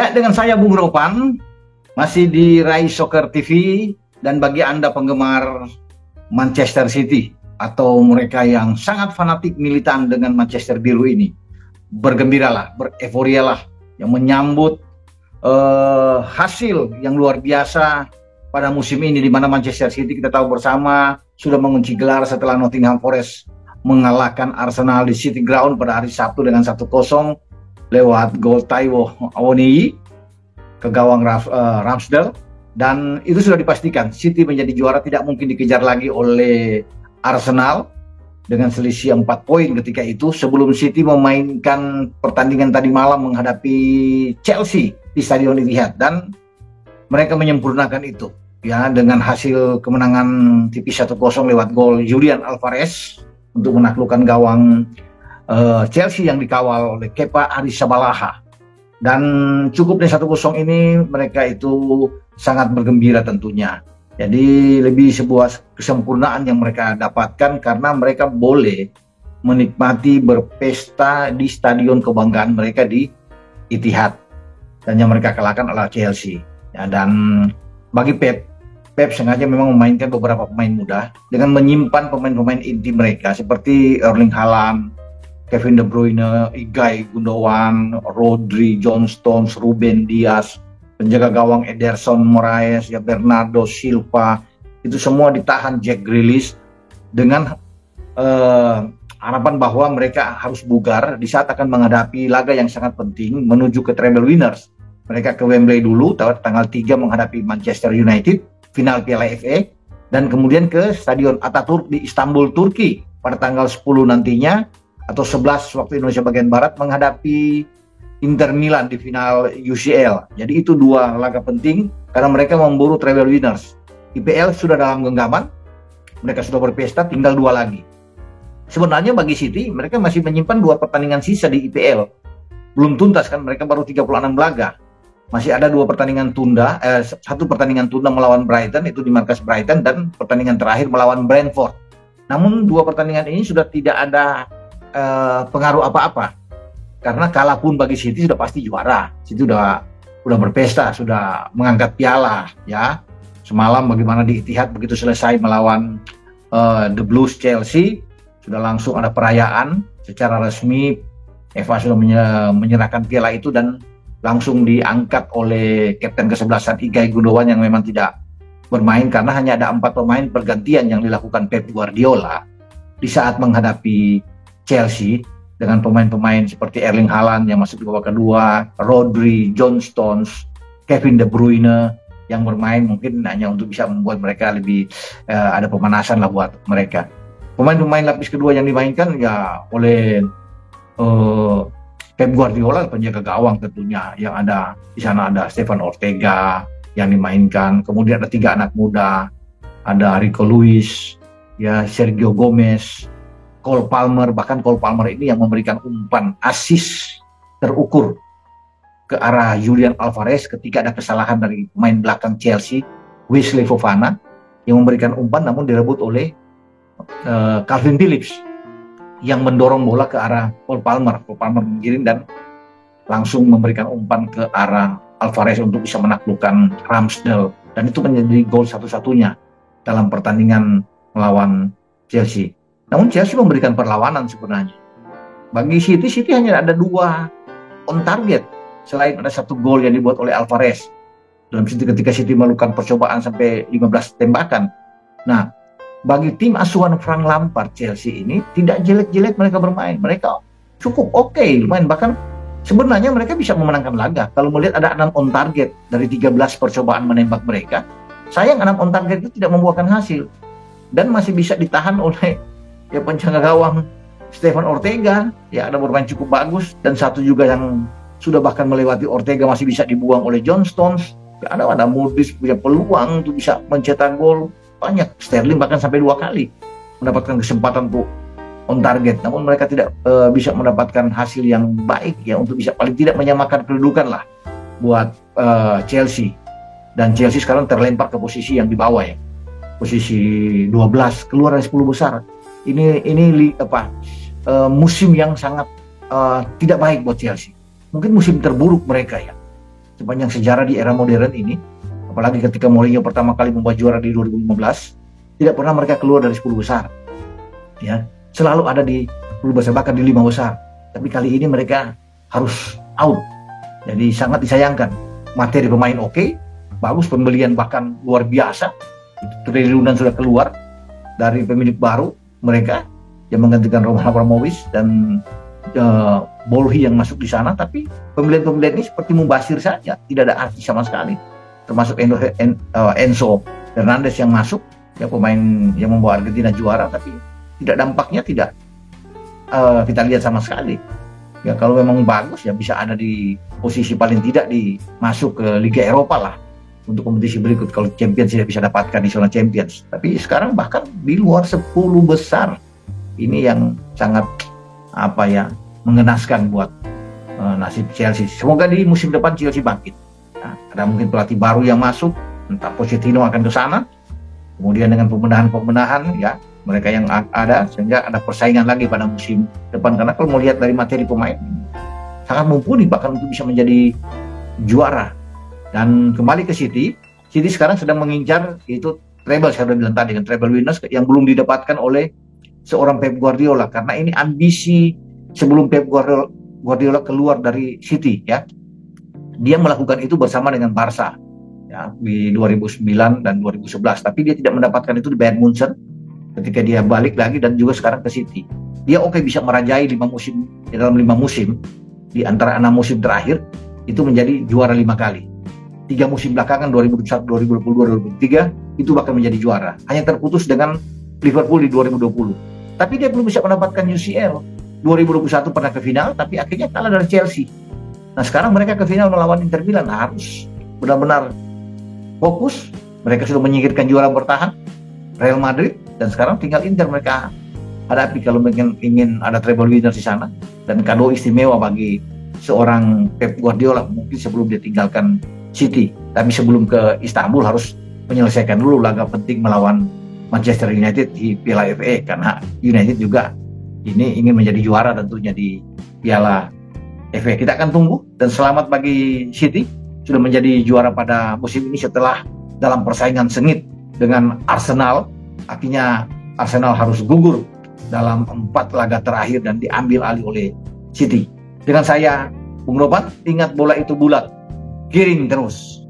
Ya, dengan saya Bung Ropan, masih di Rai Soccer TV, dan bagi Anda penggemar Manchester City atau mereka yang sangat fanatik militan dengan Manchester Biru ini, bergembiralah, bereforialah yang menyambut hasil yang luar biasa pada musim ini, di mana Manchester City kita tahu bersama sudah mengunci gelar setelah Nottingham Forest mengalahkan Arsenal di City Ground pada hari Sabtu dengan 1-0 lewat gol Taiwo Awoniyi ke gawang Ramsdale. Dan itu sudah dipastikan City menjadi juara, tidak mungkin dikejar lagi oleh Arsenal dengan selisih 4 poin ketika itu, sebelum City memainkan pertandingan tadi malam menghadapi Chelsea di Stadion Etihad, dan mereka menyempurnakan itu ya dengan hasil kemenangan tipis 1-0 lewat gol Julian Alvarez untuk menaklukkan gawang Chelsea yang dikawal oleh Kepa Arrizabalaga. Dan cukupnya 1-0 ini mereka itu sangat bergembira tentunya. Jadi lebih sebuah kesempurnaan yang mereka dapatkan karena mereka boleh menikmati berpesta di stadion kebanggaan mereka di Etihad, dan yang mereka kalahkan adalah Chelsea. Ya, dan bagi Pep sengaja memang memainkan beberapa pemain muda dengan menyimpan pemain-pemain inti mereka seperti Erling Haaland, Kevin De Bruyne, Ilkay Gundogan, Rodri, John Stones, Ruben Dias, penjaga gawang Ederson Moraes, ya Bernardo Silva, itu semua ditahan Jack Grealish dengan harapan bahwa mereka harus bugar di saat akan menghadapi laga yang sangat penting menuju ke treble winners. Mereka ke Wembley dulu tanggal 3 menghadapi Manchester United, final Piala FA, dan kemudian ke Stadion Ataturk di Istanbul, Turki pada tanggal 10 nantinya, atau 11 waktu Indonesia bagian Barat, menghadapi Inter Milan di final UCL. Jadi itu dua laga penting karena mereka memburu treble winners. IPL sudah dalam genggaman, mereka sudah berpesta, tinggal 2 lagi. Sebenarnya bagi City, mereka masih menyimpan 2 pertandingan sisa di IPL. Belum tuntas kan, mereka baru 36 laga. Masih ada 2 pertandingan tunda, 1 pertandingan tunda melawan Brighton, itu di markas Brighton, dan pertandingan terakhir melawan Brentford. Namun 2 pertandingan ini sudah tidak ada pengaruh apa-apa, karena kalah pun bagi City sudah pasti juara. City sudah berpesta, sudah mengangkat piala ya. Semalam bagaimana di Etihad begitu selesai melawan The Blues Chelsea, sudah langsung ada perayaan secara resmi. Eva sudah menyerahkan piala itu dan langsung diangkat oleh kapten kesebelasan Ilkay Gundogan yang memang tidak bermain karena hanya ada 4 pemain pergantian yang dilakukan Pep Guardiola di saat menghadapi Chelsea, dengan pemain-pemain seperti Erling Haaland yang masuk di babak kedua, Rodri, John Stones, Kevin De Bruyne yang bermain mungkin hanya untuk bisa membuat mereka lebih ada pemanasan lah buat mereka. Pemain-pemain lapis kedua yang dimainkan ya oleh Pep Guardiola, penjaga gawang tentunya, yang ada di sana ada Stefan Ortega yang dimainkan, kemudian ada 3 anak muda, ada Rico Lewis, ya Sergio Gomez, Cole Palmer. Bahkan Cole Palmer ini yang memberikan umpan assist terukur ke arah Julian Alvarez ketika ada kesalahan dari pemain belakang Chelsea, Wesley Fofana, yang memberikan umpan namun direbut oleh Calvin Phillips yang mendorong bola ke arah Cole Palmer. Cole Palmer menggiring dan langsung memberikan umpan ke arah Alvarez untuk bisa menaklukkan Ramsdale, dan itu menjadi gol satu-satunya dalam pertandingan melawan Chelsea. Namun Chelsea memberikan perlawanan sebenarnya. Bagi City hanya ada 2 on target, selain ada 1 gol yang dibuat oleh Alvarez dalam ketika City melakukan percobaan sampai 15 tembakan. Nah, bagi tim asuhan Frank Lampard, Chelsea ini tidak jelek-jelek mereka bermain. Mereka cukup oke, lumayan. Bahkan sebenarnya mereka bisa memenangkan laga kalau melihat ada 6 on target dari 13 percobaan menembak mereka. Sayang 6 on target itu tidak membuahkan hasil dan masih bisa ditahan oleh ya penjaga gawang Stefan Ortega, ya ada bermain cukup bagus, dan 1 juga yang sudah bahkan melewati Ortega masih bisa dibuang oleh John Stones. Ya ada Modric punya peluang untuk bisa mencetak gol banyak. Sterling bahkan sampai 2 kali mendapatkan kesempatan untuk on target, namun mereka tidak bisa mendapatkan hasil yang baik ya untuk bisa paling tidak menyamakan kedudukan lah buat Chelsea. Dan Chelsea sekarang terlempar ke posisi yang di bawah ya, posisi 12, keluar dari 10 besar. Ini musim yang sangat tidak baik buat Chelsea. Mungkin musim terburuk mereka ya. sepanjang sejarah di era modern ini, apalagi ketika Mourinho pertama kali membawa juara di 2015, tidak pernah mereka keluar dari 10 besar. Ya, selalu ada di 10 besar, bahkan di 5 besar. Tapi kali ini mereka harus out. Jadi sangat disayangkan. Materi pemain oke, bagus, pembelian bahkan luar biasa. Triliunan sudah keluar dari pemilik baru mereka yang menggantikan Roman Abramovich dan Bolhi yang masuk di sana. Tapi pembelian-pembelian ini seperti mubazir saja, tidak ada arti sama sekali. Termasuk Enzo Fernandez yang masuk, ya pemain yang membawa Argentina juara, tapi dampaknya tidak kita lihat sama sekali. Ya kalau memang bagus ya bisa ada di posisi paling tidak masuk ke Liga Eropa lah untuk kompetisi berikut. Kalau Champions tidak bisa dapatkan di zona Champions, tapi sekarang bahkan di luar 10 besar. Ini yang sangat mengenaskan buat nasib Chelsea. Semoga di musim depan Chelsea bangkit. Nah, ada mungkin pelatih baru yang masuk, entah Pochettino akan ke sana. Kemudian dengan pembenahan ya mereka yang ada, sehingga ada persaingan lagi pada musim depan. Karena kalau melihat dari materi pemain sangat mumpuni bahkan untuk bisa menjadi juara. Dan kembali ke City sekarang sedang mengincar itu treble, saya sudah bilang tadi kan, treble winners yang belum didapatkan oleh seorang Pep Guardiola. Karena ini ambisi sebelum Pep Guardiola keluar dari City ya. Dia melakukan itu bersama dengan Barca ya di 2009 dan 2011, tapi dia tidak mendapatkan itu di Bayern Munchen ketika dia balik lagi, dan juga sekarang ke City. Dia bisa merajai 5 musim, dalam 5 musim di antara 6 musim terakhir itu menjadi juara 5 kali. 3 musim belakangan 2021, 2022, 2023 itu bahkan menjadi juara. Hanya terputus dengan Liverpool di 2020. Tapi dia belum bisa mendapatkan UCL. 2021 pernah ke final tapi akhirnya kalah dari Chelsea. Nah sekarang mereka ke final melawan Inter Milan, harus benar-benar fokus. Mereka sudah menyingkirkan juara bertahan Real Madrid, dan sekarang tinggal Inter mereka hadapi kalau ingin ada treble winner di sana. Dan kado istimewa bagi seorang Pep Guardiola mungkin sebelum dia tinggalkan City. Tapi sebelum ke Istanbul harus menyelesaikan dulu laga penting melawan Manchester United di Piala FA, karena United juga ini ingin menjadi juara tentunya di Piala FA. Kita akan tunggu, dan selamat bagi City sudah menjadi juara pada musim ini setelah dalam persaingan sengit dengan Arsenal. Akhirnya Arsenal harus gugur dalam 4 laga terakhir dan diambil alih oleh City. Dengan saya, Bung Robat, ingat bola itu bulat, giring terus.